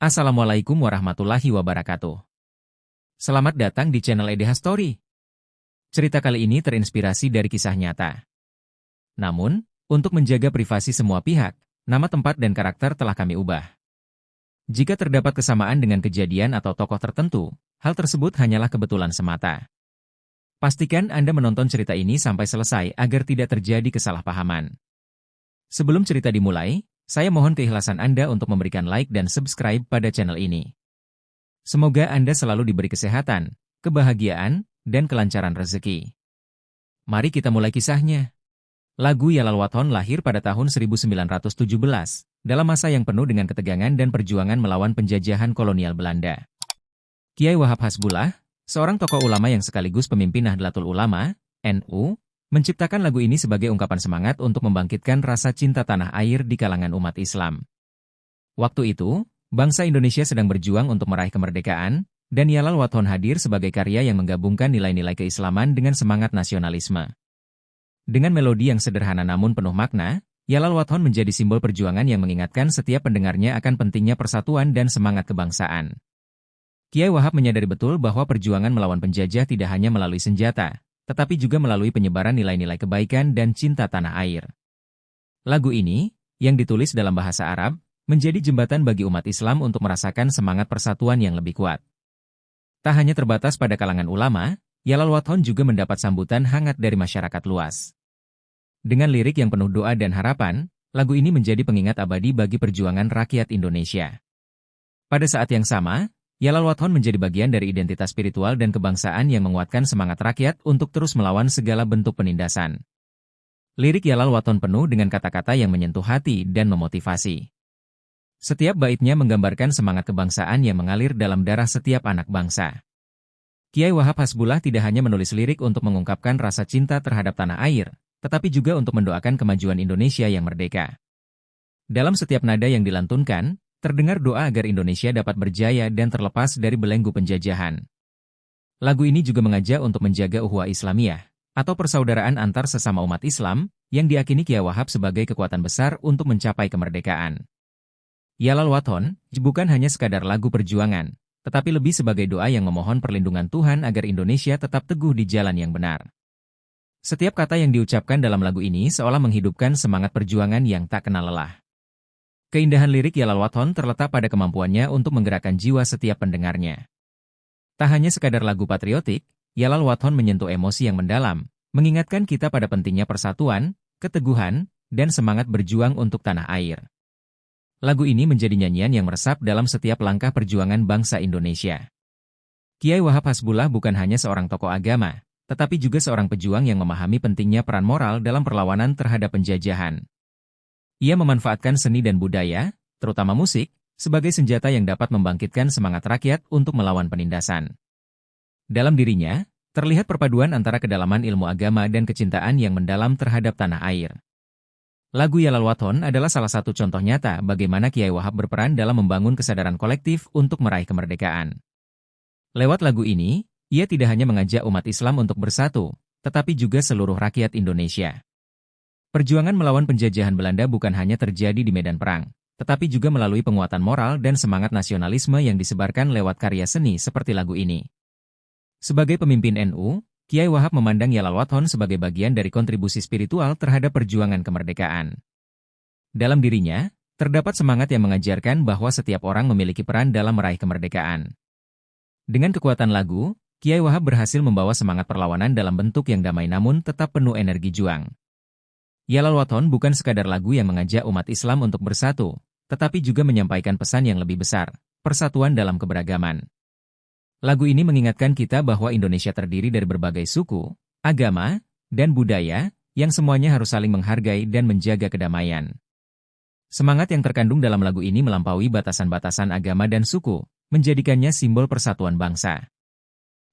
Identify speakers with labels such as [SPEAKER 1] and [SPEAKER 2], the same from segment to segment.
[SPEAKER 1] Assalamualaikum warahmatullahi wabarakatuh. Selamat datang di channel EDH Story. Cerita kali ini terinspirasi dari kisah nyata. Namun, untuk menjaga privasi semua pihak, nama tempat dan karakter telah kami ubah. Jika terdapat kesamaan dengan kejadian atau tokoh tertentu, hal tersebut hanyalah kebetulan semata. Pastikan Anda menonton cerita ini sampai selesai agar tidak terjadi kesalahpahaman. Sebelum cerita dimulai, saya mohon keikhlasan Anda untuk memberikan like dan subscribe pada channel ini. Semoga Anda selalu diberi kesehatan, kebahagiaan, dan kelancaran rezeki. Mari kita mulai kisahnya. Lagu Yalal Wathon lahir pada tahun 1917, dalam masa yang penuh dengan ketegangan dan perjuangan melawan penjajahan kolonial Belanda. Kiai Wahab Hasbullah, seorang tokoh ulama yang sekaligus pemimpin Nahdlatul Ulama, NU, menciptakan lagu ini sebagai ungkapan semangat untuk membangkitkan rasa cinta tanah air di kalangan umat Islam. Waktu itu, bangsa Indonesia sedang berjuang untuk meraih kemerdekaan, dan Yalal Wathon hadir sebagai karya yang menggabungkan nilai-nilai keislaman dengan semangat nasionalisme. Dengan melodi yang sederhana namun penuh makna, Yalal Wathon menjadi simbol perjuangan yang mengingatkan setiap pendengarnya akan pentingnya persatuan dan semangat kebangsaan. Kiai Wahab menyadari betul bahwa perjuangan melawan penjajah tidak hanya melalui senjata, tetapi juga melalui penyebaran nilai-nilai kebaikan dan cinta tanah air. Lagu ini, yang ditulis dalam bahasa Arab, menjadi jembatan bagi umat Islam untuk merasakan semangat persatuan yang lebih kuat. Tak hanya terbatas pada kalangan ulama, Yalal Wathon juga mendapat sambutan hangat dari masyarakat luas. Dengan lirik yang penuh doa dan harapan, lagu ini menjadi pengingat abadi bagi perjuangan rakyat Indonesia. Pada saat yang sama, Yalal Wathon menjadi bagian dari identitas spiritual dan kebangsaan yang menguatkan semangat rakyat untuk terus melawan segala bentuk penindasan. Lirik Yalal Wathon penuh dengan kata-kata yang menyentuh hati dan memotivasi. Setiap baitnya menggambarkan semangat kebangsaan yang mengalir dalam darah setiap anak bangsa. Kiai Wahab Hasbullah tidak hanya menulis lirik untuk mengungkapkan rasa cinta terhadap tanah air, tetapi juga untuk mendoakan kemajuan Indonesia yang merdeka. Dalam setiap nada yang dilantunkan, terdengar doa agar Indonesia dapat berjaya dan terlepas dari belenggu penjajahan. Lagu ini juga mengajak untuk menjaga ukhuwah Islamiyah, atau persaudaraan antar sesama umat Islam, yang diyakini Kiai Wahab sebagai kekuatan besar untuk mencapai kemerdekaan. Yalal Wathon bukan hanya sekadar lagu perjuangan, tetapi lebih sebagai doa yang memohon perlindungan Tuhan agar Indonesia tetap teguh di jalan yang benar. Setiap kata yang diucapkan dalam lagu ini seolah menghidupkan semangat perjuangan yang tak kenal lelah. Keindahan lirik Yalal Wathon terletak pada kemampuannya untuk menggerakkan jiwa setiap pendengarnya. Tak hanya sekadar lagu patriotik, Yalal Wathon menyentuh emosi yang mendalam, mengingatkan kita pada pentingnya persatuan, keteguhan, dan semangat berjuang untuk tanah air. Lagu ini menjadi nyanyian yang meresap dalam setiap langkah perjuangan bangsa Indonesia. Kiai Wahab Hasbullah bukan hanya seorang tokoh agama, tetapi juga seorang pejuang yang memahami pentingnya peran moral dalam perlawanan terhadap penjajahan. Ia memanfaatkan seni dan budaya, terutama musik, sebagai senjata yang dapat membangkitkan semangat rakyat untuk melawan penindasan. Dalam dirinya, terlihat perpaduan antara kedalaman ilmu agama dan kecintaan yang mendalam terhadap tanah air. Lagu Yalal Wathon adalah salah satu contoh nyata bagaimana Kiai Wahab berperan dalam membangun kesadaran kolektif untuk meraih kemerdekaan. Lewat lagu ini, ia tidak hanya mengajak umat Islam untuk bersatu, tetapi juga seluruh rakyat Indonesia. Perjuangan melawan penjajahan Belanda bukan hanya terjadi di medan perang, tetapi juga melalui penguatan moral dan semangat nasionalisme yang disebarkan lewat karya seni seperti lagu ini. Sebagai pemimpin NU, Kiai Wahab memandang Yalal Wathon sebagai bagian dari kontribusi spiritual terhadap perjuangan kemerdekaan. Dalam dirinya, terdapat semangat yang mengajarkan bahwa setiap orang memiliki peran dalam meraih kemerdekaan. Dengan kekuatan lagu, Kiai Wahab berhasil membawa semangat perlawanan dalam bentuk yang damai namun tetap penuh energi juang. Yalal Wathon bukan sekadar lagu yang mengajak umat Islam untuk bersatu, tetapi juga menyampaikan pesan yang lebih besar, persatuan dalam keberagaman. Lagu ini mengingatkan kita bahwa Indonesia terdiri dari berbagai suku, agama, dan budaya, yang semuanya harus saling menghargai dan menjaga kedamaian. Semangat yang terkandung dalam lagu ini melampaui batasan-batasan agama dan suku, menjadikannya simbol persatuan bangsa.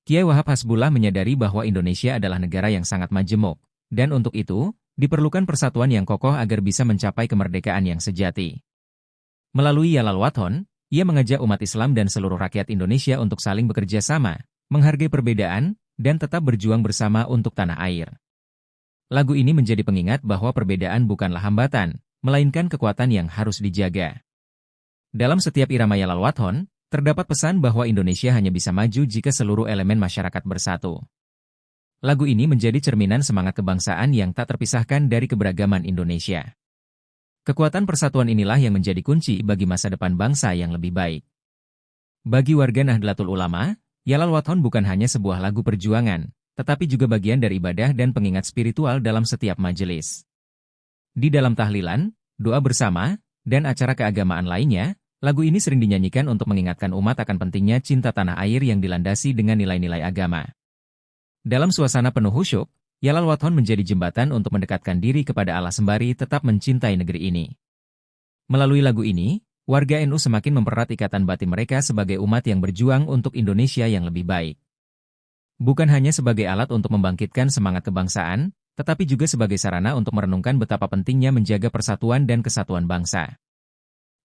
[SPEAKER 1] Kiai Wahab Hasbullah menyadari bahwa Indonesia adalah negara yang sangat majemuk, dan untuk itu, diperlukan persatuan yang kokoh agar bisa mencapai kemerdekaan yang sejati. Melalui Yalal Wathon, ia mengajak umat Islam dan seluruh rakyat Indonesia untuk saling bekerja sama, menghargai perbedaan, dan tetap berjuang bersama untuk tanah air. Lagu ini menjadi pengingat bahwa perbedaan bukanlah hambatan, melainkan kekuatan yang harus dijaga. Dalam setiap irama Yalal Wathon, terdapat pesan bahwa Indonesia hanya bisa maju jika seluruh elemen masyarakat bersatu. Lagu ini menjadi cerminan semangat kebangsaan yang tak terpisahkan dari keberagaman Indonesia. Kekuatan persatuan inilah yang menjadi kunci bagi masa depan bangsa yang lebih baik. Bagi warga Nahdlatul Ulama, Yalal Wathon bukan hanya sebuah lagu perjuangan, tetapi juga bagian dari ibadah dan pengingat spiritual dalam setiap majelis. Di dalam tahlilan, doa bersama, dan acara keagamaan lainnya, lagu ini sering dinyanyikan untuk mengingatkan umat akan pentingnya cinta tanah air yang dilandasi dengan nilai-nilai agama. Dalam suasana penuh khusyuk, Yalal Wathon menjadi jembatan untuk mendekatkan diri kepada Allah sembari tetap mencintai negeri ini. Melalui lagu ini, warga NU semakin mempererat ikatan batin mereka sebagai umat yang berjuang untuk Indonesia yang lebih baik. Bukan hanya sebagai alat untuk membangkitkan semangat kebangsaan, tetapi juga sebagai sarana untuk merenungkan betapa pentingnya menjaga persatuan dan kesatuan bangsa.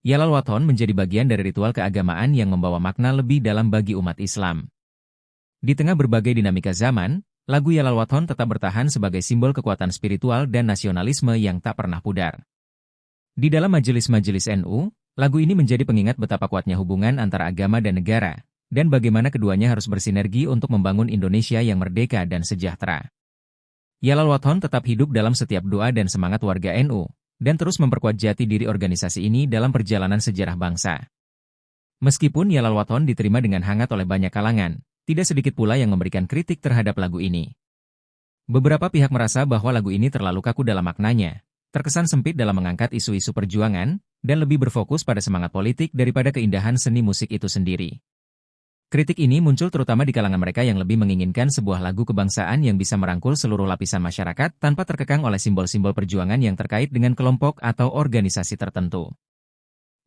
[SPEAKER 1] Yalal Wathon menjadi bagian dari ritual keagamaan yang membawa makna lebih dalam bagi umat Islam. Di tengah berbagai dinamika zaman, lagu Yalal Wathon tetap bertahan sebagai simbol kekuatan spiritual dan nasionalisme yang tak pernah pudar. Di dalam majelis-majelis NU, lagu ini menjadi pengingat betapa kuatnya hubungan antara agama dan negara, dan bagaimana keduanya harus bersinergi untuk membangun Indonesia yang merdeka dan sejahtera. Yalal Wathon tetap hidup dalam setiap doa dan semangat warga NU, dan terus memperkuat jati diri organisasi ini dalam perjalanan sejarah bangsa. Meskipun Yalal Wathon diterima dengan hangat oleh banyak kalangan, tidak sedikit pula yang memberikan kritik terhadap lagu ini. Beberapa pihak merasa bahwa lagu ini terlalu kaku dalam maknanya, terkesan sempit dalam mengangkat isu-isu perjuangan, dan lebih berfokus pada semangat politik daripada keindahan seni musik itu sendiri. Kritik ini muncul terutama di kalangan mereka yang lebih menginginkan sebuah lagu kebangsaan yang bisa merangkul seluruh lapisan masyarakat tanpa terkekang oleh simbol-simbol perjuangan yang terkait dengan kelompok atau organisasi tertentu.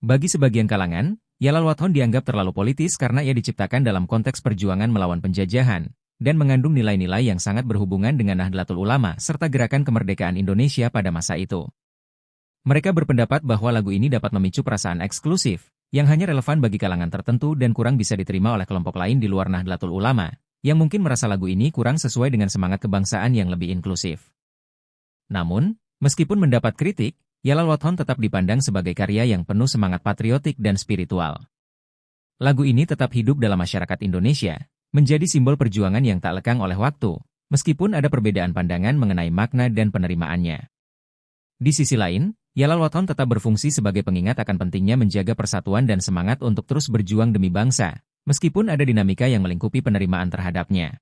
[SPEAKER 1] Bagi sebagian kalangan, Yalal Wathon dianggap terlalu politis karena ia diciptakan dalam konteks perjuangan melawan penjajahan, dan mengandung nilai-nilai yang sangat berhubungan dengan Nahdlatul Ulama serta gerakan kemerdekaan Indonesia pada masa itu. Mereka berpendapat bahwa lagu ini dapat memicu perasaan eksklusif, yang hanya relevan bagi kalangan tertentu dan kurang bisa diterima oleh kelompok lain di luar Nahdlatul Ulama, yang mungkin merasa lagu ini kurang sesuai dengan semangat kebangsaan yang lebih inklusif. Namun, meskipun mendapat kritik, Yalal Wathon tetap dipandang sebagai karya yang penuh semangat patriotik dan spiritual. Lagu ini tetap hidup dalam masyarakat Indonesia, menjadi simbol perjuangan yang tak lekang oleh waktu, meskipun ada perbedaan pandangan mengenai makna dan penerimaannya. Di sisi lain, Yalal Wathon tetap berfungsi sebagai pengingat akan pentingnya menjaga persatuan dan semangat untuk terus berjuang demi bangsa, meskipun ada dinamika yang melingkupi penerimaan terhadapnya.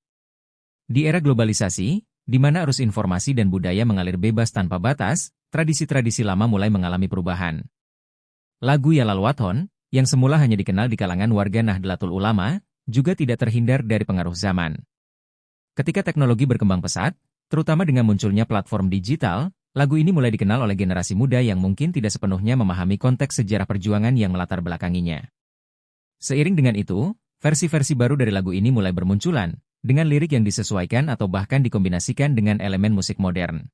[SPEAKER 1] Di era globalisasi, di mana arus informasi dan budaya mengalir bebas tanpa batas, tradisi-tradisi lama mulai mengalami perubahan. Lagu Yalal Wathon, yang semula hanya dikenal di kalangan warga Nahdlatul Ulama, juga tidak terhindar dari pengaruh zaman. Ketika teknologi berkembang pesat, terutama dengan munculnya platform digital, lagu ini mulai dikenal oleh generasi muda yang mungkin tidak sepenuhnya memahami konteks sejarah perjuangan yang melatar belakanginya. Seiring dengan itu, versi-versi baru dari lagu ini mulai bermunculan, dengan lirik yang disesuaikan atau bahkan dikombinasikan dengan elemen musik modern.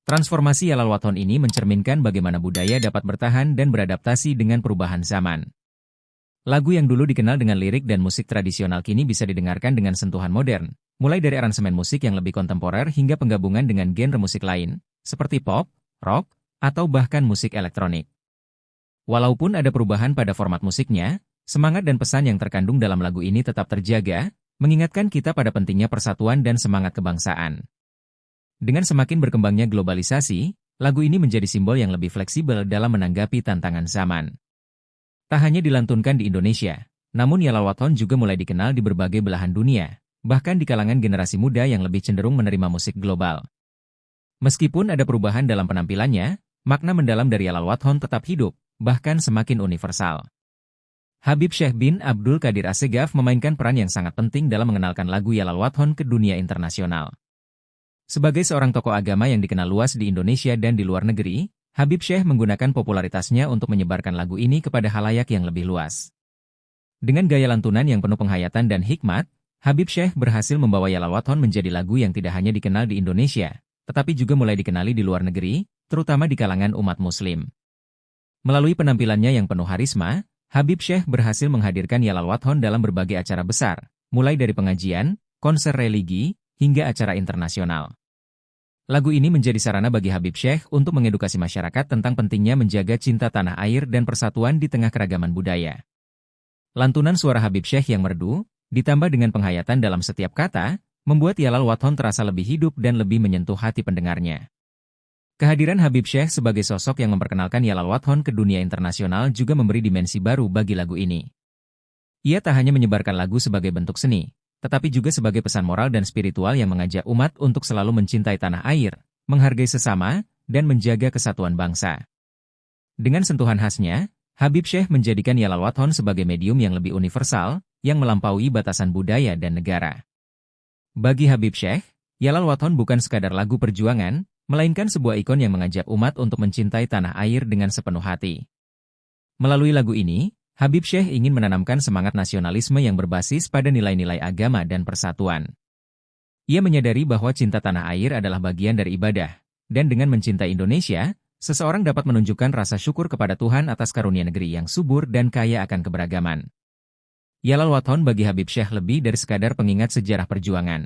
[SPEAKER 1] Transformasi Yalal Wathon ini mencerminkan bagaimana budaya dapat bertahan dan beradaptasi dengan perubahan zaman. Lagu yang dulu dikenal dengan lirik dan musik tradisional kini bisa didengarkan dengan sentuhan modern, mulai dari aransemen musik yang lebih kontemporer hingga penggabungan dengan genre musik lain, seperti pop, rock, atau bahkan musik elektronik. Walaupun ada perubahan pada format musiknya, semangat dan pesan yang terkandung dalam lagu ini tetap terjaga, mengingatkan kita pada pentingnya persatuan dan semangat kebangsaan. Dengan semakin berkembangnya globalisasi, lagu ini menjadi simbol yang lebih fleksibel dalam menanggapi tantangan zaman. Tak hanya dilantunkan di Indonesia, namun Yalal Wathon juga mulai dikenal di berbagai belahan dunia, bahkan di kalangan generasi muda yang lebih cenderung menerima musik global. Meskipun ada perubahan dalam penampilannya, makna mendalam dari Yalal Wathon tetap hidup, bahkan semakin universal. Habib Syekh bin Abdul Qadir Assegaf memainkan peran yang sangat penting dalam mengenalkan lagu Yalal Wathon ke dunia internasional. Sebagai seorang tokoh agama yang dikenal luas di Indonesia dan di luar negeri, Habib Syekh menggunakan popularitasnya untuk menyebarkan lagu ini kepada khalayak yang lebih luas. Dengan gaya lantunan yang penuh penghayatan dan hikmat, Habib Syekh berhasil membawa Yalal Wathon menjadi lagu yang tidak hanya dikenal di Indonesia, tetapi juga mulai dikenali di luar negeri, terutama di kalangan umat Muslim. Melalui penampilannya yang penuh harisma, Habib Syekh berhasil menghadirkan Yalal Wathon dalam berbagai acara besar, mulai dari pengajian, konser religi, hingga acara internasional. Lagu ini menjadi sarana bagi Habib Syekh untuk mengedukasi masyarakat tentang pentingnya menjaga cinta tanah air dan persatuan di tengah keragaman budaya. Lantunan suara Habib Syekh yang merdu, ditambah dengan penghayatan dalam setiap kata, membuat Yalal Wathon terasa lebih hidup dan lebih menyentuh hati pendengarnya. Kehadiran Habib Syekh sebagai sosok yang memperkenalkan Yalal Wathon ke dunia internasional juga memberi dimensi baru bagi lagu ini. Ia tak hanya menyebarkan lagu sebagai bentuk seni, tetapi juga sebagai pesan moral dan spiritual yang mengajak umat untuk selalu mencintai tanah air, menghargai sesama, dan menjaga kesatuan bangsa. Dengan sentuhan khasnya, Habib Syekh menjadikan Yalal Wathon sebagai medium yang lebih universal, yang melampaui batasan budaya dan negara. Bagi Habib Syekh, Yalal Wathon bukan sekadar lagu perjuangan, melainkan sebuah ikon yang mengajak umat untuk mencintai tanah air dengan sepenuh hati. Melalui lagu ini, Habib Syekh ingin menanamkan semangat nasionalisme yang berbasis pada nilai-nilai agama dan persatuan. Ia menyadari bahwa cinta tanah air adalah bagian dari ibadah, dan dengan mencintai Indonesia, seseorang dapat menunjukkan rasa syukur kepada Tuhan atas karunia negeri yang subur dan kaya akan keberagaman. Yalal Wathon bagi Habib Syekh lebih dari sekadar pengingat sejarah perjuangan.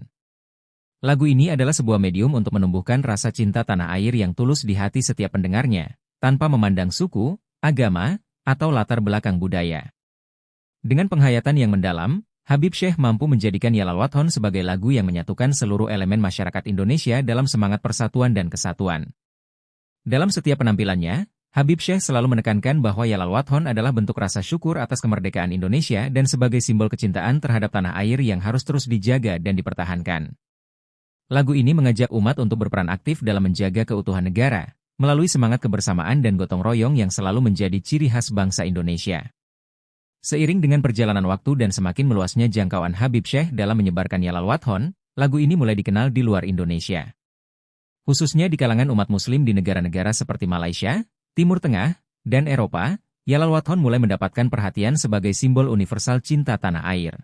[SPEAKER 1] Lagu ini adalah sebuah medium untuk menumbuhkan rasa cinta tanah air yang tulus di hati setiap pendengarnya, tanpa memandang suku, agama, atau latar belakang budaya. Dengan penghayatan yang mendalam, Habib Syekh mampu menjadikan Yalal Wathon sebagai lagu yang menyatukan seluruh elemen masyarakat Indonesia dalam semangat persatuan dan kesatuan. Dalam setiap penampilannya, Habib Syekh selalu menekankan bahwa Yalal Wathon adalah bentuk rasa syukur atas kemerdekaan Indonesia dan sebagai simbol kecintaan terhadap tanah air yang harus terus dijaga dan dipertahankan. Lagu ini mengajak umat untuk berperan aktif dalam menjaga keutuhan negara, melalui semangat kebersamaan dan gotong royong yang selalu menjadi ciri khas bangsa Indonesia. Seiring dengan perjalanan waktu dan semakin meluasnya jangkauan Habib Syekh dalam menyebarkan Yalal Wathon, lagu ini mulai dikenal di luar Indonesia. Khususnya di kalangan umat muslim di negara-negara seperti Malaysia, Timur Tengah, dan Eropa, Yalal Wathon mulai mendapatkan perhatian sebagai simbol universal cinta tanah air.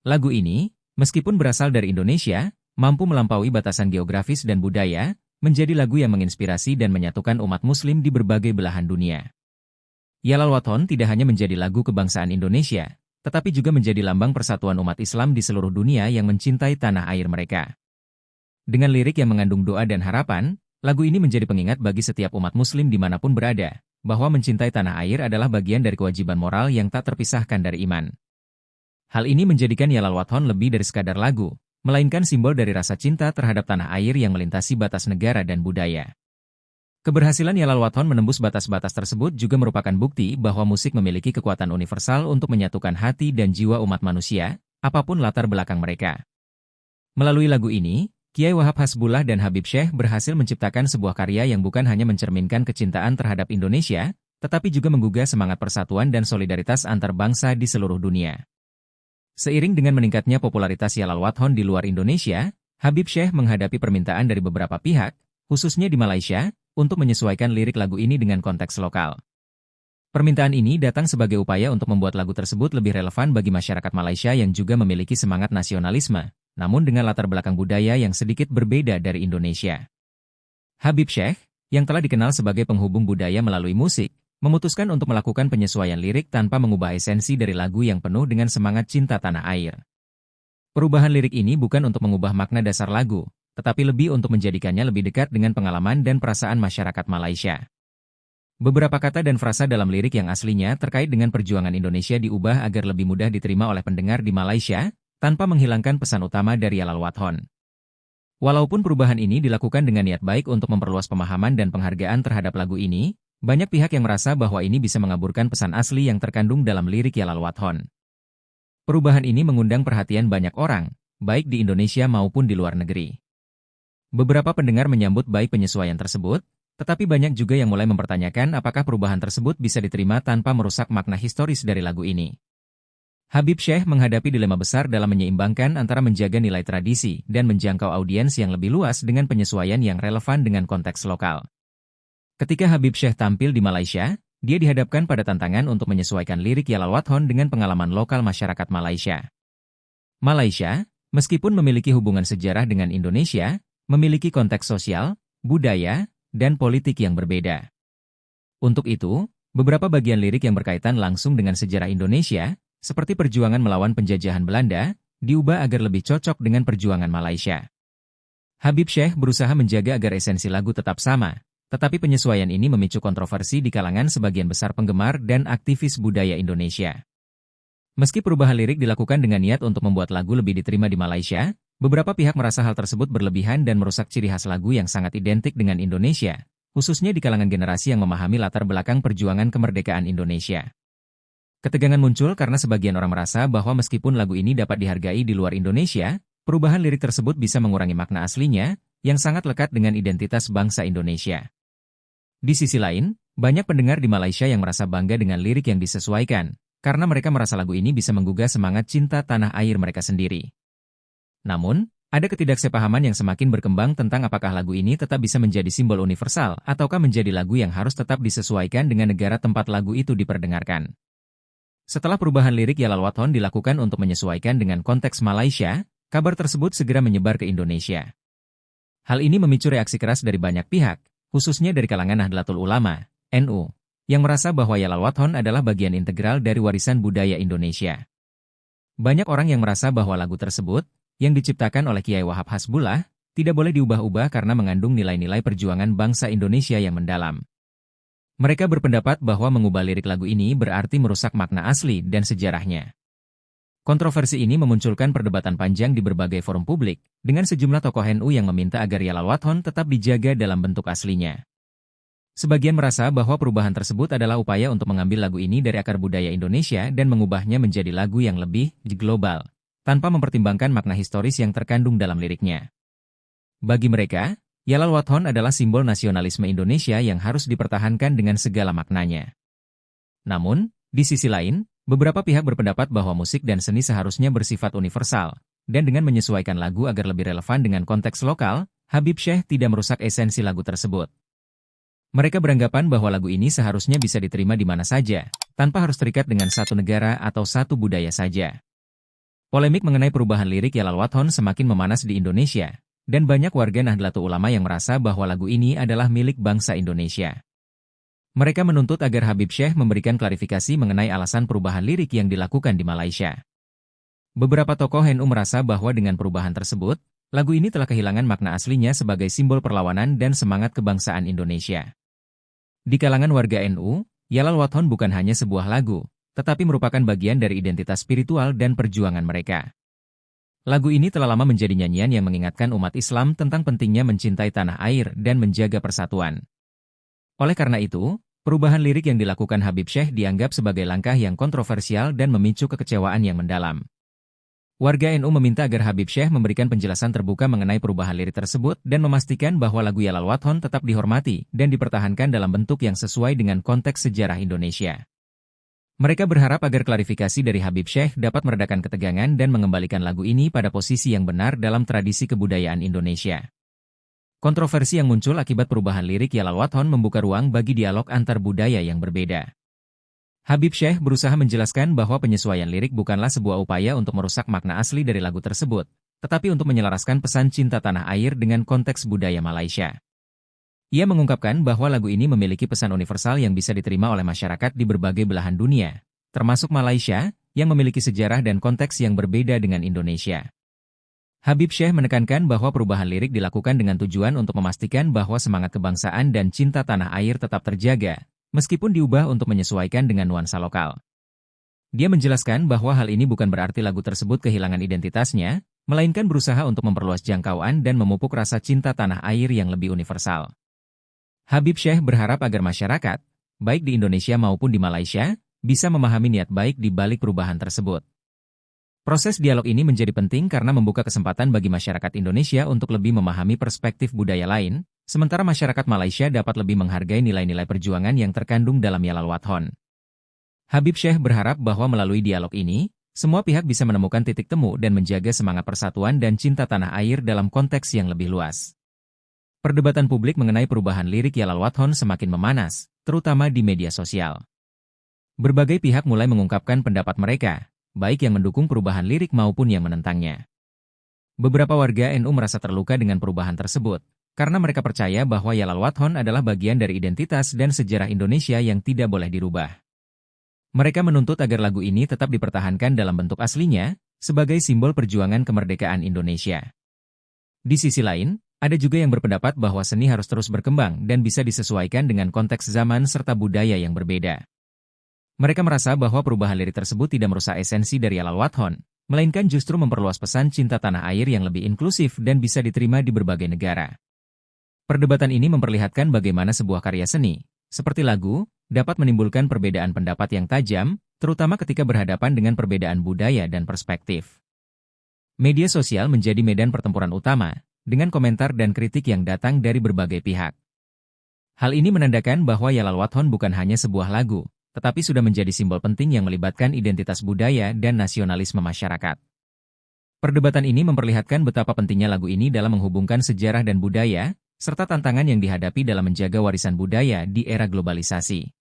[SPEAKER 1] Lagu ini, meskipun berasal dari Indonesia, mampu melampaui batasan geografis dan budaya, menjadi lagu yang menginspirasi dan menyatukan umat muslim di berbagai belahan dunia. Yalal Wathon tidak hanya menjadi lagu kebangsaan Indonesia, tetapi juga menjadi lambang persatuan umat Islam di seluruh dunia yang mencintai tanah air mereka. Dengan lirik yang mengandung doa dan harapan, lagu ini menjadi pengingat bagi setiap umat muslim dimanapun berada, bahwa mencintai tanah air adalah bagian dari kewajiban moral yang tak terpisahkan dari iman. Hal ini menjadikan Yalal Wathon lebih dari sekadar lagu, melainkan simbol dari rasa cinta terhadap tanah air yang melintasi batas negara dan budaya. Keberhasilan Yalal Wathon menembus batas-batas tersebut juga merupakan bukti bahwa musik memiliki kekuatan universal untuk menyatukan hati dan jiwa umat manusia, apapun latar belakang mereka. Melalui lagu ini, Kiai Wahab Hasbullah dan Habib Syekh berhasil menciptakan sebuah karya yang bukan hanya mencerminkan kecintaan terhadap Indonesia, tetapi juga menggugah semangat persatuan dan solidaritas antar bangsa di seluruh dunia. Seiring dengan meningkatnya popularitas Yalal Wathon di luar Indonesia, Habib Syekh menghadapi permintaan dari beberapa pihak, khususnya di Malaysia, untuk menyesuaikan lirik lagu ini dengan konteks lokal. Permintaan ini datang sebagai upaya untuk membuat lagu tersebut lebih relevan bagi masyarakat Malaysia yang juga memiliki semangat nasionalisme, namun dengan latar belakang budaya yang sedikit berbeda dari Indonesia. Habib Syekh, yang telah dikenal sebagai penghubung budaya melalui musik, memutuskan untuk melakukan penyesuaian lirik tanpa mengubah esensi dari lagu yang penuh dengan semangat cinta tanah air. Perubahan lirik ini bukan untuk mengubah makna dasar lagu, tetapi lebih untuk menjadikannya lebih dekat dengan pengalaman dan perasaan masyarakat Malaysia. Beberapa kata dan frasa dalam lirik yang aslinya terkait dengan perjuangan Indonesia diubah agar lebih mudah diterima oleh pendengar di Malaysia, tanpa menghilangkan pesan utama dari Yalal Wathon. Walaupun perubahan ini dilakukan dengan niat baik untuk memperluas pemahaman dan penghargaan terhadap lagu ini, banyak pihak yang merasa bahwa ini bisa mengaburkan pesan asli yang terkandung dalam lirik Yalal Wathon. Perubahan ini mengundang perhatian banyak orang, baik di Indonesia maupun di luar negeri. Beberapa pendengar menyambut baik penyesuaian tersebut, tetapi banyak juga yang mulai mempertanyakan apakah perubahan tersebut bisa diterima tanpa merusak makna historis dari lagu ini. Habib Syekh menghadapi dilema besar dalam menyeimbangkan antara menjaga nilai tradisi dan menjangkau audiens yang lebih luas dengan penyesuaian yang relevan dengan konteks lokal. Ketika Habib Syekh tampil di Malaysia, dia dihadapkan pada tantangan untuk menyesuaikan lirik Yalal Wathon dengan pengalaman lokal masyarakat Malaysia. Malaysia, meskipun memiliki hubungan sejarah dengan Indonesia, memiliki konteks sosial, budaya, dan politik yang berbeda. Untuk itu, beberapa bagian lirik yang berkaitan langsung dengan sejarah Indonesia, seperti perjuangan melawan penjajahan Belanda, diubah agar lebih cocok dengan perjuangan Malaysia. Habib Syekh berusaha menjaga agar esensi lagu tetap sama, tetapi penyesuaian ini memicu kontroversi di kalangan sebagian besar penggemar dan aktivis budaya Indonesia. Meski perubahan lirik dilakukan dengan niat untuk membuat lagu lebih diterima di Malaysia, beberapa pihak merasa hal tersebut berlebihan dan merusak ciri khas lagu yang sangat identik dengan Indonesia, khususnya di kalangan generasi yang memahami latar belakang perjuangan kemerdekaan Indonesia. Ketegangan muncul karena sebagian orang merasa bahwa meskipun lagu ini dapat dihargai di luar Indonesia, perubahan lirik tersebut bisa mengurangi makna aslinya, yang sangat lekat dengan identitas bangsa Indonesia. Di sisi lain, banyak pendengar di Malaysia yang merasa bangga dengan lirik yang disesuaikan, karena mereka merasa lagu ini bisa menggugah semangat cinta tanah air mereka sendiri. Namun, ada ketidaksepahaman yang semakin berkembang tentang apakah lagu ini tetap bisa menjadi simbol universal ataukah menjadi lagu yang harus tetap disesuaikan dengan negara tempat lagu itu diperdengarkan. Setelah perubahan lirik Yalal Wathon dilakukan untuk menyesuaikan dengan konteks Malaysia, kabar tersebut segera menyebar ke Indonesia. Hal ini memicu reaksi keras dari banyak pihak, khususnya dari kalangan Nahdlatul Ulama, NU, yang merasa bahwa Yalal Wathon adalah bagian integral dari warisan budaya Indonesia. Banyak orang yang merasa bahwa lagu tersebut, yang diciptakan oleh Kiai Wahab Hasbullah, tidak boleh diubah-ubah karena mengandung nilai-nilai perjuangan bangsa Indonesia yang mendalam. Mereka berpendapat bahwa mengubah lirik lagu ini berarti merusak makna asli dan sejarahnya. Kontroversi ini memunculkan perdebatan panjang di berbagai forum publik, dengan sejumlah tokoh NU yang meminta agar Yalal Wathon tetap dijaga dalam bentuk aslinya. Sebagian merasa bahwa perubahan tersebut adalah upaya untuk mengambil lagu ini dari akar budaya Indonesia dan mengubahnya menjadi lagu yang lebih global, tanpa mempertimbangkan makna historis yang terkandung dalam liriknya. Bagi mereka, Yalal Wathon adalah simbol nasionalisme Indonesia yang harus dipertahankan dengan segala maknanya. Namun, di sisi lain, beberapa pihak berpendapat bahwa musik dan seni seharusnya bersifat universal, dan dengan menyesuaikan lagu agar lebih relevan dengan konteks lokal, Habib Syekh tidak merusak esensi lagu tersebut. Mereka beranggapan bahwa lagu ini seharusnya bisa diterima di mana saja, tanpa harus terikat dengan satu negara atau satu budaya saja. Polemik mengenai perubahan lirik Yalal Wathon semakin memanas di Indonesia, dan banyak warga Nahdlatul Ulama yang merasa bahwa lagu ini adalah milik bangsa Indonesia. Mereka menuntut agar Habib Syekh memberikan klarifikasi mengenai alasan perubahan lirik yang dilakukan di Malaysia. Beberapa tokoh NU merasa bahwa dengan perubahan tersebut, lagu ini telah kehilangan makna aslinya sebagai simbol perlawanan dan semangat kebangsaan Indonesia. Di kalangan warga NU, Yalal Wathon bukan hanya sebuah lagu, tetapi merupakan bagian dari identitas spiritual dan perjuangan mereka. Lagu ini telah lama menjadi nyanyian yang mengingatkan umat Islam tentang pentingnya mencintai tanah air dan menjaga persatuan. Oleh karena itu, perubahan lirik yang dilakukan Habib Syekh dianggap sebagai langkah yang kontroversial dan memicu kekecewaan yang mendalam. Warga NU meminta agar Habib Syekh memberikan penjelasan terbuka mengenai perubahan lirik tersebut dan memastikan bahwa lagu Yalal Wathon tetap dihormati dan dipertahankan dalam bentuk yang sesuai dengan konteks sejarah Indonesia. Mereka berharap agar klarifikasi dari Habib Syekh dapat meredakan ketegangan dan mengembalikan lagu ini pada posisi yang benar dalam tradisi kebudayaan Indonesia. Kontroversi yang muncul akibat perubahan lirik Yalal Wathon membuka ruang bagi dialog antar budaya yang berbeda. Habib Syekh berusaha menjelaskan bahwa penyesuaian lirik bukanlah sebuah upaya untuk merusak makna asli dari lagu tersebut, tetapi untuk menyelaraskan pesan cinta tanah air dengan konteks budaya Malaysia. Ia mengungkapkan bahwa lagu ini memiliki pesan universal yang bisa diterima oleh masyarakat di berbagai belahan dunia, termasuk Malaysia, yang memiliki sejarah dan konteks yang berbeda dengan Indonesia. Habib Syekh menekankan bahwa perubahan lirik dilakukan dengan tujuan untuk memastikan bahwa semangat kebangsaan dan cinta tanah air tetap terjaga, meskipun diubah untuk menyesuaikan dengan nuansa lokal. Dia menjelaskan bahwa hal ini bukan berarti lagu tersebut kehilangan identitasnya, melainkan berusaha untuk memperluas jangkauan dan memupuk rasa cinta tanah air yang lebih universal. Habib Syekh berharap agar masyarakat, baik di Indonesia maupun di Malaysia, bisa memahami niat baik di balik perubahan tersebut. Proses dialog ini menjadi penting karena membuka kesempatan bagi masyarakat Indonesia untuk lebih memahami perspektif budaya lain, sementara masyarakat Malaysia dapat lebih menghargai nilai-nilai perjuangan yang terkandung dalam Yalal Wathon. Habib Syekh berharap bahwa melalui dialog ini, semua pihak bisa menemukan titik temu dan menjaga semangat persatuan dan cinta tanah air dalam konteks yang lebih luas. Perdebatan publik mengenai perubahan lirik Yalal Wathon semakin memanas, terutama di media sosial. Berbagai pihak mulai mengungkapkan pendapat mereka, baik yang mendukung perubahan lirik maupun yang menentangnya. Beberapa warga NU merasa terluka dengan perubahan tersebut, karena mereka percaya bahwa Yalal Wathon adalah bagian dari identitas dan sejarah Indonesia yang tidak boleh dirubah. Mereka menuntut agar lagu ini tetap dipertahankan dalam bentuk aslinya, sebagai simbol perjuangan kemerdekaan Indonesia. Di sisi lain, Ada juga yang berpendapat bahwa seni harus terus berkembang dan bisa disesuaikan dengan konteks zaman serta budaya yang berbeda. Mereka merasa bahwa perubahan lirik tersebut tidak merusak esensi dari Yalal Wathon, melainkan justru memperluas pesan cinta tanah air yang lebih inklusif dan bisa diterima di berbagai negara. Perdebatan ini memperlihatkan bagaimana sebuah karya seni, seperti lagu, dapat menimbulkan perbedaan pendapat yang tajam, terutama ketika berhadapan dengan perbedaan budaya dan perspektif. Media sosial menjadi medan pertempuran utama, dengan komentar dan kritik yang datang dari berbagai pihak. Hal ini menandakan bahwa Yalal Wathon bukan hanya sebuah lagu, tetapi sudah menjadi simbol penting yang melibatkan identitas budaya dan nasionalisme masyarakat. Perdebatan ini memperlihatkan betapa pentingnya lagu ini dalam menghubungkan sejarah dan budaya, serta tantangan yang dihadapi dalam menjaga warisan budaya di era globalisasi.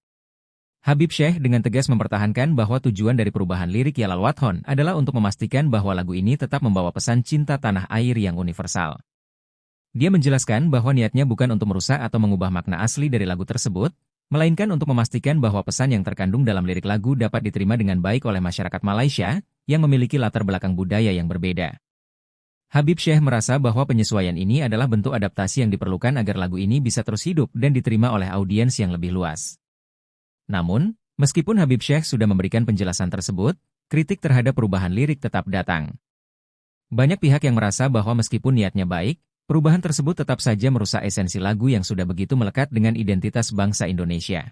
[SPEAKER 1] Habib Syekh dengan tegas mempertahankan bahwa tujuan dari perubahan lirik Yalal Wathon adalah untuk memastikan bahwa lagu ini tetap membawa pesan cinta tanah air yang universal. Dia menjelaskan bahwa niatnya bukan untuk merusak atau mengubah makna asli dari lagu tersebut, melainkan untuk memastikan bahwa pesan yang terkandung dalam lirik lagu dapat diterima dengan baik oleh masyarakat Malaysia yang memiliki latar belakang budaya yang berbeda. Habib Syekh merasa bahwa penyesuaian ini adalah bentuk adaptasi yang diperlukan agar lagu ini bisa terus hidup dan diterima oleh audiens yang lebih luas. Namun, meskipun Habib Syekh sudah memberikan penjelasan tersebut, kritik terhadap perubahan lirik tetap datang. Banyak pihak yang merasa bahwa meskipun niatnya baik, perubahan tersebut tetap saja merusak esensi lagu yang sudah begitu melekat dengan identitas bangsa Indonesia.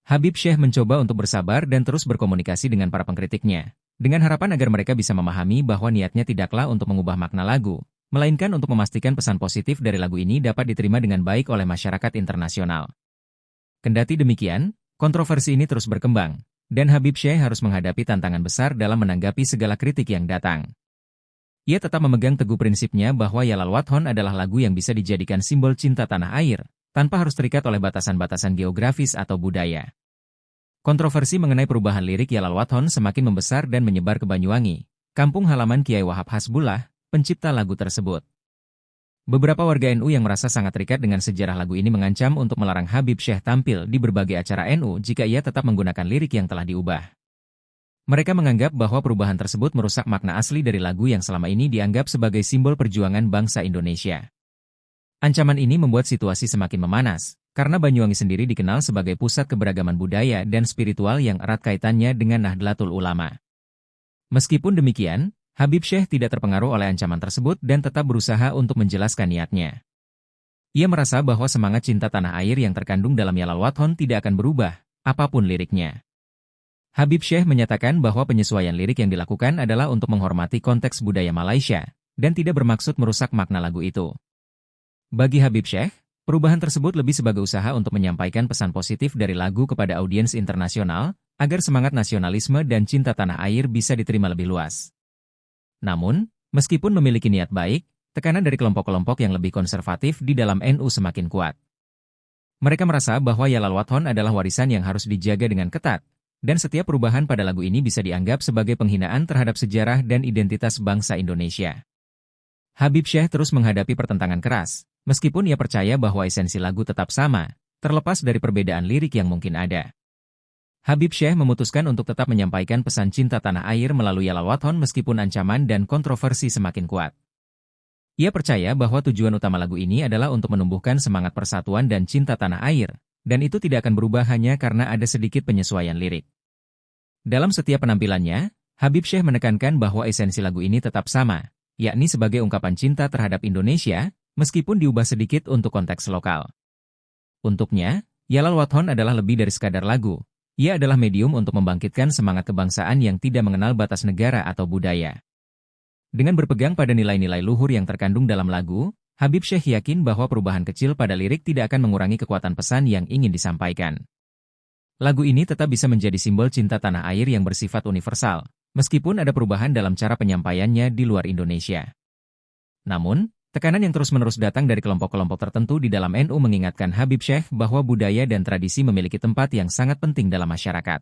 [SPEAKER 1] Habib Syekh mencoba untuk bersabar dan terus berkomunikasi dengan para pengkritiknya, dengan harapan agar mereka bisa memahami bahwa niatnya tidaklah untuk mengubah makna lagu, melainkan untuk memastikan pesan positif dari lagu ini dapat diterima dengan baik oleh masyarakat internasional. Kendati demikian, kontroversi ini terus berkembang, dan Habib Syekh harus menghadapi tantangan besar dalam menanggapi segala kritik yang datang. Ia tetap memegang teguh prinsipnya bahwa Yalal Wathon adalah lagu yang bisa dijadikan simbol cinta tanah air, tanpa harus terikat oleh batasan-batasan geografis atau budaya. Kontroversi mengenai perubahan lirik Yalal Wathon semakin membesar dan menyebar ke Banyuwangi, kampung halaman Kiai Wahab Hasbullah, pencipta lagu tersebut. Beberapa warga NU yang merasa sangat terikat dengan sejarah lagu ini mengancam untuk melarang Habib Syekh tampil di berbagai acara NU jika ia tetap menggunakan lirik yang telah diubah. Mereka menganggap bahwa perubahan tersebut merusak makna asli dari lagu yang selama ini dianggap sebagai simbol perjuangan bangsa Indonesia. Ancaman ini membuat situasi semakin memanas, karena Banyuwangi sendiri dikenal sebagai pusat keberagaman budaya dan spiritual yang erat kaitannya dengan Nahdlatul Ulama. Meskipun demikian, Habib Syekh tidak terpengaruh oleh ancaman tersebut dan tetap berusaha untuk menjelaskan niatnya. Ia merasa bahwa semangat cinta tanah air yang terkandung dalam Yalal Wathon tidak akan berubah, apapun liriknya. Habib Syekh menyatakan bahwa penyesuaian lirik yang dilakukan adalah untuk menghormati konteks budaya Malaysia, dan tidak bermaksud merusak makna lagu itu. Bagi Habib Syekh, perubahan tersebut lebih sebagai usaha untuk menyampaikan pesan positif dari lagu kepada audiens internasional, agar semangat nasionalisme dan cinta tanah air bisa diterima lebih luas. Namun, meskipun memiliki niat baik, tekanan dari kelompok-kelompok yang lebih konservatif di dalam NU semakin kuat. Mereka merasa bahwa Yalal Wathon adalah warisan yang harus dijaga dengan ketat, dan setiap perubahan pada lagu ini bisa dianggap sebagai penghinaan terhadap sejarah dan identitas bangsa Indonesia. Habib Syekh terus menghadapi pertentangan keras, meskipun ia percaya bahwa esensi lagu tetap sama, terlepas dari perbedaan lirik yang mungkin ada. Habib Syekh memutuskan untuk tetap menyampaikan pesan cinta tanah air melalui Yalal Wathon meskipun ancaman dan kontroversi semakin kuat. Ia percaya bahwa tujuan utama lagu ini adalah untuk menumbuhkan semangat persatuan dan cinta tanah air, dan itu tidak akan berubah hanya karena ada sedikit penyesuaian lirik. Dalam setiap penampilannya, Habib Syekh menekankan bahwa esensi lagu ini tetap sama, yakni sebagai ungkapan cinta terhadap Indonesia, meskipun diubah sedikit untuk konteks lokal. Untuknya, Yalal Wathon adalah lebih dari sekadar lagu. Ia adalah medium untuk membangkitkan semangat kebangsaan yang tidak mengenal batas negara atau budaya. Dengan berpegang pada nilai-nilai luhur yang terkandung dalam lagu, Habib Syekh yakin bahwa perubahan kecil pada lirik tidak akan mengurangi kekuatan pesan yang ingin disampaikan. Lagu ini tetap bisa menjadi simbol cinta tanah air yang bersifat universal, meskipun ada perubahan dalam cara penyampaiannya di luar Indonesia. Namun, tekanan yang terus-menerus datang dari kelompok-kelompok tertentu di dalam NU mengingatkan Habib Syekh bahwa budaya dan tradisi memiliki tempat yang sangat penting dalam masyarakat.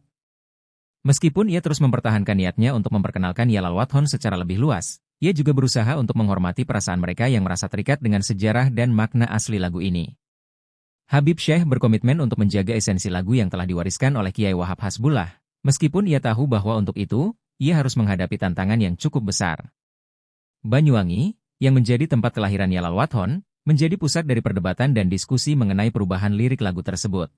[SPEAKER 1] Meskipun ia terus mempertahankan niatnya untuk memperkenalkan Yalal Wathon secara lebih luas, ia juga berusaha untuk menghormati perasaan mereka yang merasa terikat dengan sejarah dan makna asli lagu ini. Habib Syekh berkomitmen untuk menjaga esensi lagu yang telah diwariskan oleh Kiai Wahab Hasbullah, meskipun ia tahu bahwa untuk itu, ia harus menghadapi tantangan yang cukup besar. Banyuwangi, yang menjadi tempat kelahiran Yalal Wathon, menjadi pusat dari perdebatan dan diskusi mengenai perubahan lirik lagu tersebut.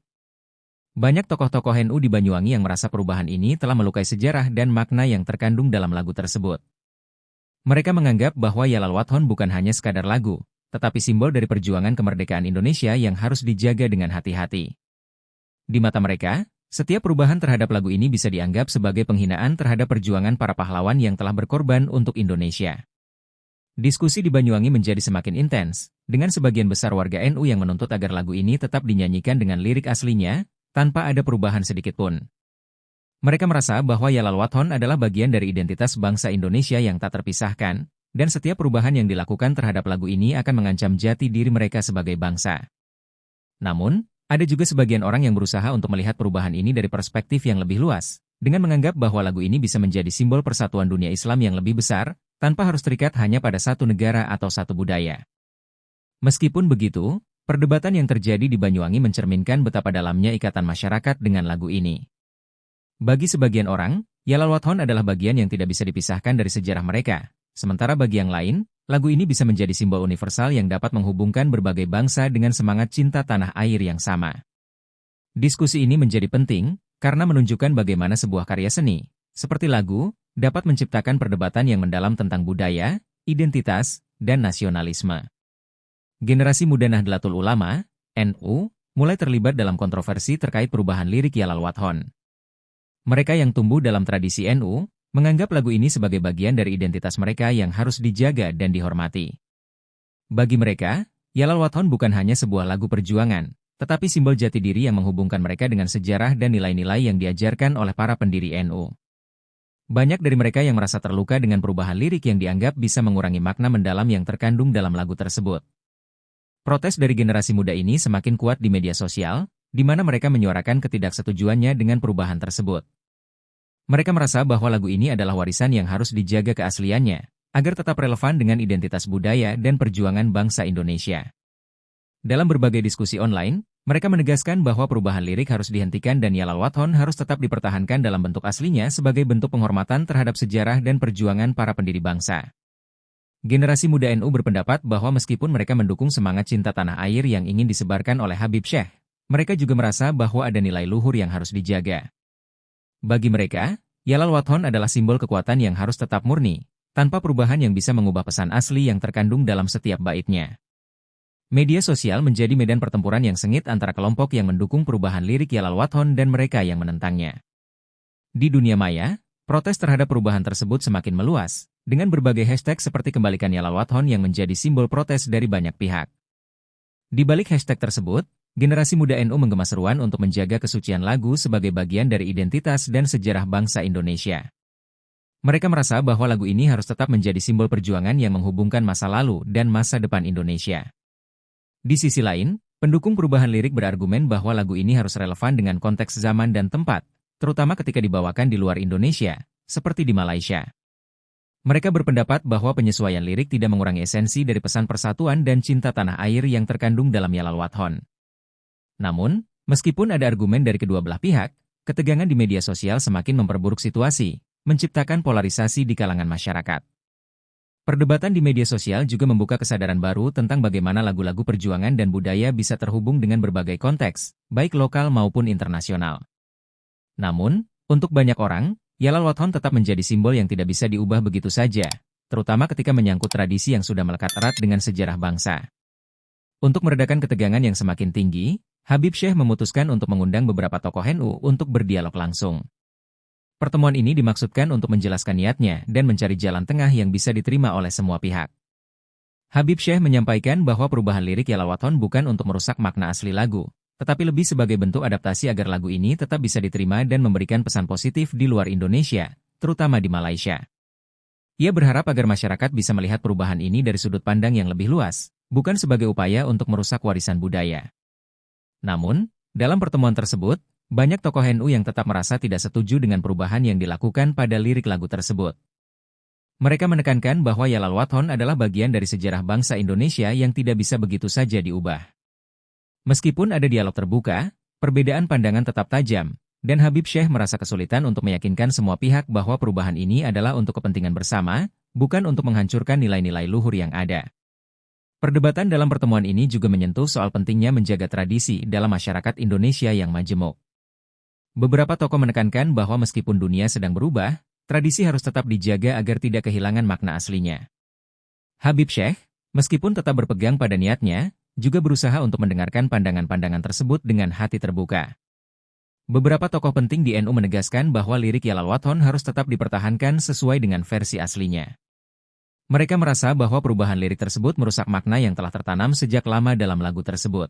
[SPEAKER 1] Banyak tokoh-tokoh NU di Banyuwangi yang merasa perubahan ini telah melukai sejarah dan makna yang terkandung dalam lagu tersebut. Mereka menganggap bahwa Yalal Wathon bukan hanya sekadar lagu, tetapi simbol dari perjuangan kemerdekaan Indonesia yang harus dijaga dengan hati-hati. Di mata mereka, setiap perubahan terhadap lagu ini bisa dianggap sebagai penghinaan terhadap perjuangan para pahlawan yang telah berkorban untuk Indonesia. Diskusi di Banyuwangi menjadi semakin intens, dengan sebagian besar warga NU yang menuntut agar lagu ini tetap dinyanyikan dengan lirik aslinya, tanpa ada perubahan sedikit pun. Mereka merasa bahwa Yalal Wathon adalah bagian dari identitas bangsa Indonesia yang tak terpisahkan, dan setiap perubahan yang dilakukan terhadap lagu ini akan mengancam jati diri mereka sebagai bangsa. Namun, ada juga sebagian orang yang berusaha untuk melihat perubahan ini dari perspektif yang lebih luas, dengan menganggap bahwa lagu ini bisa menjadi simbol persatuan dunia Islam yang lebih besar, tanpa harus terikat hanya pada satu negara atau satu budaya. Meskipun begitu, perdebatan yang terjadi di Banyuwangi mencerminkan betapa dalamnya ikatan masyarakat dengan lagu ini. Bagi sebagian orang, Yalal Wathon adalah bagian yang tidak bisa dipisahkan dari sejarah mereka. Sementara bagi yang lain, lagu ini bisa menjadi simbol universal yang dapat menghubungkan berbagai bangsa dengan semangat cinta tanah air yang sama. Diskusi ini menjadi penting, karena menunjukkan bagaimana sebuah karya seni, seperti lagu, dapat menciptakan perdebatan yang mendalam tentang budaya, identitas, dan nasionalisme. Generasi muda Nahdlatul Ulama, NU, mulai terlibat dalam kontroversi terkait perubahan lirik Yalal Wathon. Mereka yang tumbuh dalam tradisi NU, menganggap lagu ini sebagai bagian dari identitas mereka yang harus dijaga dan dihormati. Bagi mereka, Yalal Wathon bukan hanya sebuah lagu perjuangan, tetapi simbol jati diri yang menghubungkan mereka dengan sejarah dan nilai-nilai yang diajarkan oleh para pendiri NU. Banyak dari mereka yang merasa terluka dengan perubahan lirik yang dianggap bisa mengurangi makna mendalam yang terkandung dalam lagu tersebut. Protes dari generasi muda ini semakin kuat di media sosial, di mana mereka menyuarakan ketidaksetujuannya dengan perubahan tersebut. Mereka merasa bahwa lagu ini adalah warisan yang harus dijaga keasliannya, agar tetap relevan dengan identitas budaya dan perjuangan bangsa Indonesia. Dalam berbagai diskusi online, mereka menegaskan bahwa perubahan lirik harus dihentikan dan Yalal Wathon harus tetap dipertahankan dalam bentuk aslinya sebagai bentuk penghormatan terhadap sejarah dan perjuangan para pendiri bangsa. Generasi muda NU berpendapat bahwa meskipun mereka mendukung semangat cinta tanah air yang ingin disebarkan oleh Habib Syekh, mereka juga merasa bahwa ada nilai luhur yang harus dijaga. Bagi mereka, Yalal Wathon adalah simbol kekuatan yang harus tetap murni, tanpa perubahan yang bisa mengubah pesan asli yang terkandung dalam setiap baitnya. Media sosial menjadi medan pertempuran yang sengit antara kelompok yang mendukung perubahan lirik Yalal Wathon dan mereka yang menentangnya. Di dunia maya, protes terhadap perubahan tersebut semakin meluas, dengan berbagai hashtag seperti kembalikan Yalal Wathon yang menjadi simbol protes dari banyak pihak. Di balik hashtag tersebut, generasi muda NU menggema seruan untuk menjaga kesucian lagu sebagai bagian dari identitas dan sejarah bangsa Indonesia. Mereka merasa bahwa lagu ini harus tetap menjadi simbol perjuangan yang menghubungkan masa lalu dan masa depan Indonesia. Di sisi lain, pendukung perubahan lirik berargumen bahwa lagu ini harus relevan dengan konteks zaman dan tempat, terutama ketika dibawakan di luar Indonesia, seperti di Malaysia. Mereka berpendapat bahwa penyesuaian lirik tidak mengurangi esensi dari pesan persatuan dan cinta tanah air yang terkandung dalam Yalal Wathon. Namun, meskipun ada argumen dari kedua belah pihak, ketegangan di media sosial semakin memperburuk situasi, menciptakan polarisasi di kalangan masyarakat. Perdebatan di media sosial juga membuka kesadaran baru tentang bagaimana lagu-lagu perjuangan dan budaya bisa terhubung dengan berbagai konteks, baik lokal maupun internasional. Namun, untuk banyak orang, Yalal Wathon tetap menjadi simbol yang tidak bisa diubah begitu saja, terutama ketika menyangkut tradisi yang sudah melekat erat dengan sejarah bangsa. Untuk meredakan ketegangan yang semakin tinggi, Habib Syekh memutuskan untuk mengundang beberapa tokoh NU untuk berdialog langsung. Pertemuan ini dimaksudkan untuk menjelaskan niatnya dan mencari jalan tengah yang bisa diterima oleh semua pihak. Habib Syekh menyampaikan bahwa perubahan lirik Yalal Wathon bukan untuk merusak makna asli lagu, tetapi lebih sebagai bentuk adaptasi agar lagu ini tetap bisa diterima dan memberikan pesan positif di luar Indonesia, terutama di Malaysia. Ia berharap agar masyarakat bisa melihat perubahan ini dari sudut pandang yang lebih luas, bukan sebagai upaya untuk merusak warisan budaya. Namun, dalam pertemuan tersebut, banyak tokoh NU yang tetap merasa tidak setuju dengan perubahan yang dilakukan pada lirik lagu tersebut. Mereka menekankan bahwa Yalal Wathon adalah bagian dari sejarah bangsa Indonesia yang tidak bisa begitu saja diubah. Meskipun ada dialog terbuka, perbedaan pandangan tetap tajam, dan Habib Syekh merasa kesulitan untuk meyakinkan semua pihak bahwa perubahan ini adalah untuk kepentingan bersama, bukan untuk menghancurkan nilai-nilai luhur yang ada. Perdebatan dalam pertemuan ini juga menyentuh soal pentingnya menjaga tradisi dalam masyarakat Indonesia yang majemuk. Beberapa tokoh menekankan bahwa meskipun dunia sedang berubah, tradisi harus tetap dijaga agar tidak kehilangan makna aslinya. Habib Syekh, meskipun tetap berpegang pada niatnya, juga berusaha untuk mendengarkan pandangan-pandangan tersebut dengan hati terbuka. Beberapa tokoh penting di NU menegaskan bahwa lirik Yalal Wathon harus tetap dipertahankan sesuai dengan versi aslinya. Mereka merasa bahwa perubahan lirik tersebut merusak makna yang telah tertanam sejak lama dalam lagu tersebut.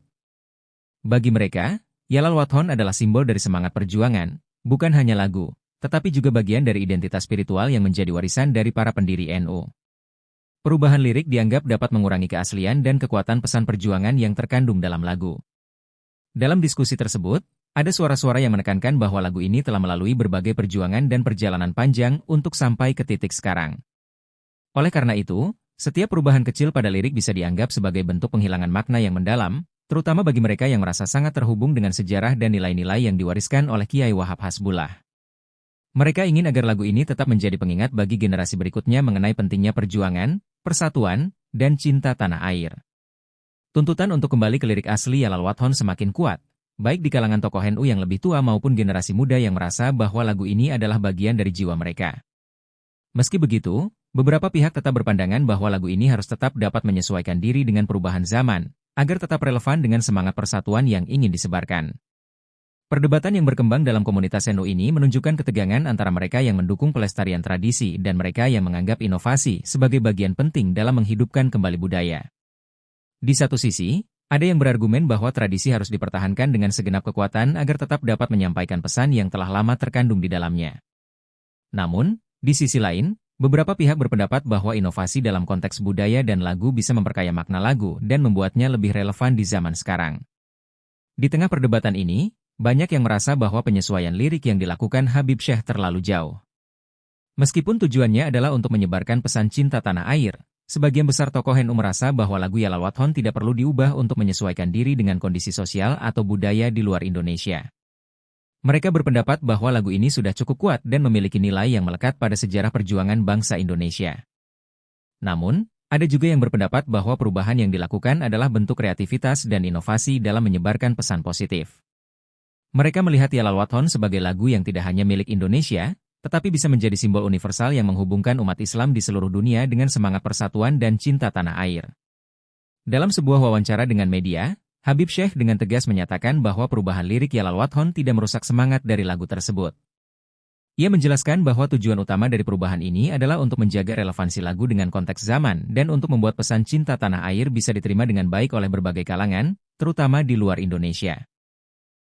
[SPEAKER 1] Bagi mereka, Yalal Wathon adalah simbol dari semangat perjuangan, bukan hanya lagu, tetapi juga bagian dari identitas spiritual yang menjadi warisan dari para pendiri NU. Perubahan lirik dianggap dapat mengurangi keaslian dan kekuatan pesan perjuangan yang terkandung dalam lagu. Dalam diskusi tersebut, ada suara-suara yang menekankan bahwa lagu ini telah melalui berbagai perjuangan dan perjalanan panjang untuk sampai ke titik sekarang. Oleh karena itu, setiap perubahan kecil pada lirik bisa dianggap sebagai bentuk penghilangan makna yang mendalam, terutama bagi mereka yang merasa sangat terhubung dengan sejarah dan nilai-nilai yang diwariskan oleh Kiai Wahab Hasbullah. Mereka ingin agar lagu ini tetap menjadi pengingat bagi generasi berikutnya mengenai pentingnya perjuangan, persatuan, dan cinta tanah air. Tuntutan untuk kembali ke lirik asli Yalal Wathon semakin kuat, baik di kalangan tokoh NU yang lebih tua maupun generasi muda yang merasa bahwa lagu ini adalah bagian dari jiwa mereka. Meski begitu, beberapa pihak tetap berpandangan bahwa lagu ini harus tetap dapat menyesuaikan diri dengan perubahan zaman, agar tetap relevan dengan semangat persatuan yang ingin disebarkan. Perdebatan yang berkembang dalam komunitas NU ini menunjukkan ketegangan antara mereka yang mendukung pelestarian tradisi dan mereka yang menganggap inovasi sebagai bagian penting dalam menghidupkan kembali budaya. Di satu sisi, ada yang berargumen bahwa tradisi harus dipertahankan dengan segenap kekuatan agar tetap dapat menyampaikan pesan yang telah lama terkandung di dalamnya. Namun, di sisi lain, beberapa pihak berpendapat bahwa inovasi dalam konteks budaya dan lagu bisa memperkaya makna lagu dan membuatnya lebih relevan di zaman sekarang. Di tengah perdebatan ini, banyak yang merasa bahwa penyesuaian lirik yang dilakukan Habib Syekh terlalu jauh. Meskipun tujuannya adalah untuk menyebarkan pesan cinta tanah air, sebagian besar tokoh NU merasa bahwa lagu Yalal Wathon tidak perlu diubah untuk menyesuaikan diri dengan kondisi sosial atau budaya di luar Indonesia. Mereka berpendapat bahwa lagu ini sudah cukup kuat dan memiliki nilai yang melekat pada sejarah perjuangan bangsa Indonesia. Namun, ada juga yang berpendapat bahwa perubahan yang dilakukan adalah bentuk kreativitas dan inovasi dalam menyebarkan pesan positif. Mereka melihat Yalal Wathon sebagai lagu yang tidak hanya milik Indonesia, tetapi bisa menjadi simbol universal yang menghubungkan umat Islam di seluruh dunia dengan semangat persatuan dan cinta tanah air. Dalam sebuah wawancara dengan media, Habib Syekh dengan tegas menyatakan bahwa perubahan lirik Yalal Wathon tidak merusak semangat dari lagu tersebut. Ia menjelaskan bahwa tujuan utama dari perubahan ini adalah untuk menjaga relevansi lagu dengan konteks zaman dan untuk membuat pesan cinta tanah air bisa diterima dengan baik oleh berbagai kalangan, terutama di luar Indonesia.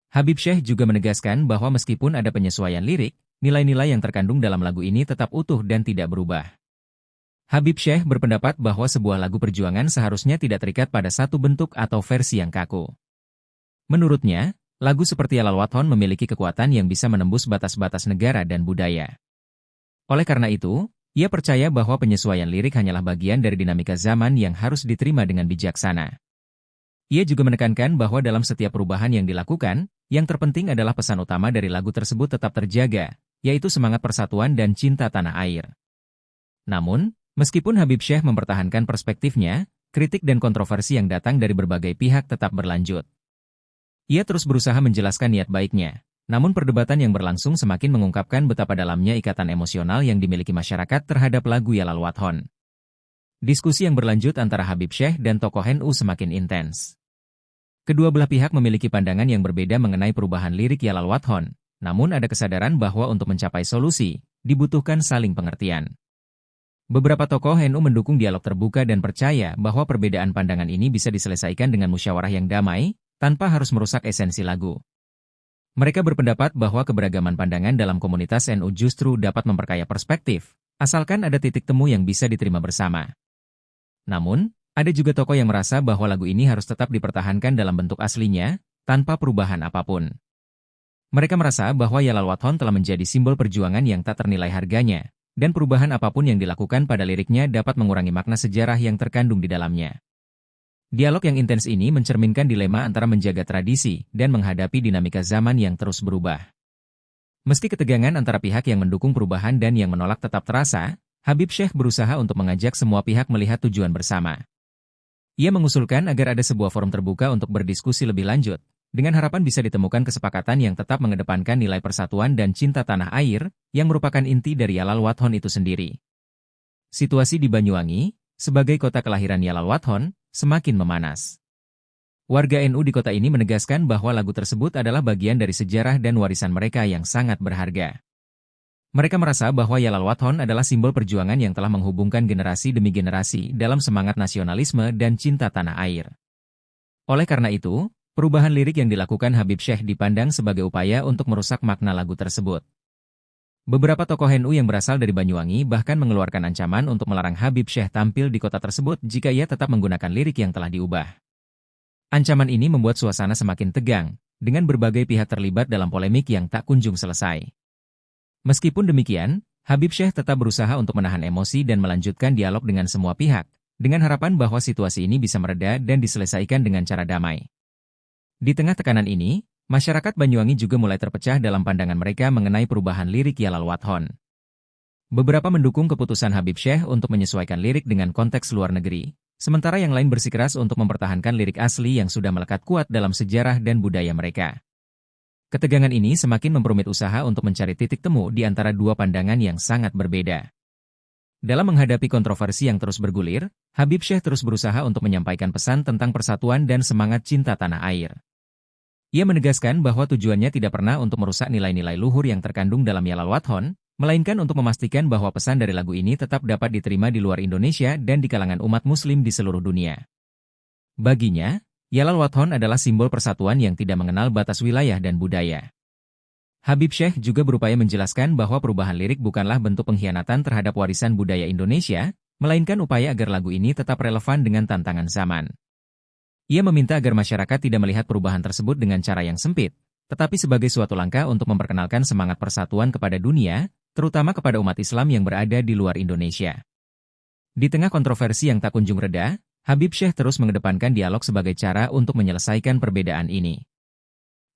[SPEAKER 1] Habib Syekh juga menegaskan bahwa meskipun ada penyesuaian lirik, nilai-nilai yang terkandung dalam lagu ini tetap utuh dan tidak berubah. Habib Syekh berpendapat bahwa sebuah lagu perjuangan seharusnya tidak terikat pada satu bentuk atau versi yang kaku. Menurutnya, lagu seperti Yalal Wathon memiliki kekuatan yang bisa menembus batas-batas negara dan budaya. Oleh karena itu, ia percaya bahwa penyesuaian lirik hanyalah bagian dari dinamika zaman yang harus diterima dengan bijaksana. Ia juga menekankan bahwa dalam setiap perubahan yang dilakukan, yang terpenting adalah pesan utama dari lagu tersebut tetap terjaga, yaitu semangat persatuan dan cinta tanah air. Namun, meskipun Habib Syekh mempertahankan perspektifnya, kritik dan kontroversi yang datang dari berbagai pihak tetap berlanjut. Ia terus berusaha menjelaskan niat baiknya, namun perdebatan yang berlangsung semakin mengungkapkan betapa dalamnya ikatan emosional yang dimiliki masyarakat terhadap lagu Yalal Wathon. Diskusi yang berlanjut antara Habib Syekh dan tokoh NU semakin intens. Kedua belah pihak memiliki pandangan yang berbeda mengenai perubahan lirik Yalal Wathon, namun ada kesadaran bahwa untuk mencapai solusi, dibutuhkan saling pengertian. Beberapa tokoh NU mendukung dialog terbuka dan percaya bahwa perbedaan pandangan ini bisa diselesaikan dengan musyawarah yang damai, tanpa harus merusak esensi lagu. Mereka berpendapat bahwa keberagaman pandangan dalam komunitas NU justru dapat memperkaya perspektif, asalkan ada titik temu yang bisa diterima bersama. Namun, ada juga tokoh yang merasa bahwa lagu ini harus tetap dipertahankan dalam bentuk aslinya, tanpa perubahan apapun. Mereka merasa bahwa Yalal Wathon telah menjadi simbol perjuangan yang tak ternilai harganya, dan perubahan apapun yang dilakukan pada liriknya dapat mengurangi makna sejarah yang terkandung di dalamnya. Dialog yang intens ini mencerminkan dilema antara menjaga tradisi dan menghadapi dinamika zaman yang terus berubah. Meski ketegangan antara pihak yang mendukung perubahan dan yang menolak tetap terasa, Habib Syekh berusaha untuk mengajak semua pihak melihat tujuan bersama. Ia mengusulkan agar ada sebuah forum terbuka untuk berdiskusi lebih lanjut, dengan harapan bisa ditemukan kesepakatan yang tetap mengedepankan nilai persatuan dan cinta tanah air, yang merupakan inti dari Yalal Wathon itu sendiri. Situasi di Banyuwangi, sebagai kota kelahiran Yalal Wathon, semakin memanas. Warga NU di kota ini menegaskan bahwa lagu tersebut adalah bagian dari sejarah dan warisan mereka yang sangat berharga. Mereka merasa bahwa Yalal Wathon adalah simbol perjuangan yang telah menghubungkan generasi demi generasi dalam semangat nasionalisme dan cinta tanah air. Oleh karena itu, perubahan lirik yang dilakukan Habib Syekh dipandang sebagai upaya untuk merusak makna lagu tersebut. Beberapa tokoh NU yang berasal dari Banyuwangi bahkan mengeluarkan ancaman untuk melarang Habib Syekh tampil di kota tersebut jika ia tetap menggunakan lirik yang telah diubah. Ancaman ini membuat suasana semakin tegang, dengan berbagai pihak terlibat dalam polemik yang tak kunjung selesai. Meskipun demikian, Habib Syekh tetap berusaha untuk menahan emosi dan melanjutkan dialog dengan semua pihak, dengan harapan bahwa situasi ini bisa mereda dan diselesaikan dengan cara damai. Di tengah tekanan ini, masyarakat Banyuwangi juga mulai terpecah dalam pandangan mereka mengenai perubahan lirik Yalal Wathon. Beberapa mendukung keputusan Habib Syekh untuk menyesuaikan lirik dengan konteks luar negeri, sementara yang lain bersikeras untuk mempertahankan lirik asli yang sudah melekat kuat dalam sejarah dan budaya mereka. Ketegangan ini semakin memperumit usaha untuk mencari titik temu di antara dua pandangan yang sangat berbeda. Dalam menghadapi kontroversi yang terus bergulir, Habib Syekh terus berusaha untuk menyampaikan pesan tentang persatuan dan semangat cinta tanah air. Ia menegaskan bahwa tujuannya tidak pernah untuk merusak nilai-nilai luhur yang terkandung dalam Yalal Wathon, melainkan untuk memastikan bahwa pesan dari lagu ini tetap dapat diterima di luar Indonesia dan di kalangan umat Muslim di seluruh dunia. Baginya, Yalal Wathon adalah simbol persatuan yang tidak mengenal batas wilayah dan budaya. Habib Syekh juga berupaya menjelaskan bahwa perubahan lirik bukanlah bentuk pengkhianatan terhadap warisan budaya Indonesia, melainkan upaya agar lagu ini tetap relevan dengan tantangan zaman. Ia meminta agar masyarakat tidak melihat perubahan tersebut dengan cara yang sempit, tetapi sebagai suatu langkah untuk memperkenalkan semangat persatuan kepada dunia, terutama kepada umat Islam yang berada di luar Indonesia. Di tengah kontroversi yang tak kunjung reda, Habib Syekh terus mengedepankan dialog sebagai cara untuk menyelesaikan perbedaan ini.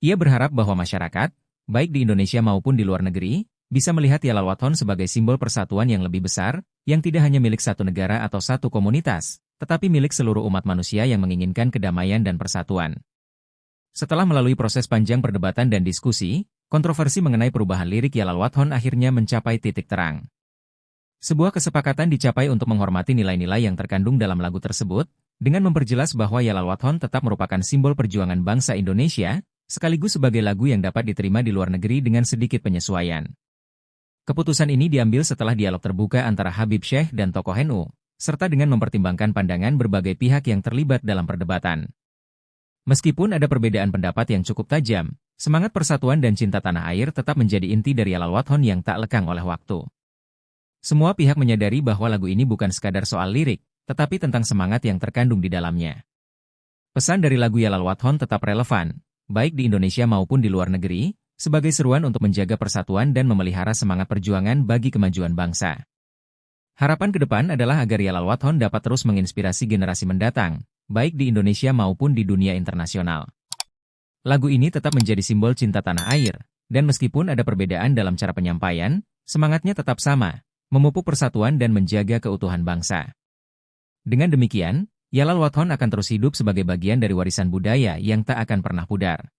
[SPEAKER 1] Ia berharap bahwa masyarakat, baik di Indonesia maupun di luar negeri, bisa melihat Yalal Wathon sebagai simbol persatuan yang lebih besar, yang tidak hanya milik satu negara atau satu komunitas, tetapi milik seluruh umat manusia yang menginginkan kedamaian dan persatuan. Setelah melalui proses panjang perdebatan dan diskusi, kontroversi mengenai perubahan lirik Yalal Wathon akhirnya mencapai titik terang. Sebuah kesepakatan dicapai untuk menghormati nilai-nilai yang terkandung dalam lagu tersebut, dengan memperjelas bahwa Yalal Wathon tetap merupakan simbol perjuangan bangsa Indonesia, sekaligus sebagai lagu yang dapat diterima di luar negeri dengan sedikit penyesuaian. Keputusan ini diambil setelah dialog terbuka antara Habib Syekh dan tokoh NU, serta dengan mempertimbangkan pandangan berbagai pihak yang terlibat dalam perdebatan. Meskipun ada perbedaan pendapat yang cukup tajam, semangat persatuan dan cinta tanah air tetap menjadi inti dari Yalal Wathon yang tak lekang oleh waktu. Semua pihak menyadari bahwa lagu ini bukan sekadar soal lirik, tetapi tentang semangat yang terkandung di dalamnya. Pesan dari lagu Yalal Wathon tetap relevan, baik di Indonesia maupun di luar negeri, sebagai seruan untuk menjaga persatuan dan memelihara semangat perjuangan bagi kemajuan bangsa. Harapan ke depan adalah agar Yalal Wathon dapat terus menginspirasi generasi mendatang, baik di Indonesia maupun di dunia internasional. Lagu ini tetap menjadi simbol cinta tanah air, dan meskipun ada perbedaan dalam cara penyampaian, semangatnya tetap sama, memupuk persatuan dan menjaga keutuhan bangsa. Dengan demikian, Yalal Wathon akan terus hidup sebagai bagian dari warisan budaya yang tak akan pernah pudar.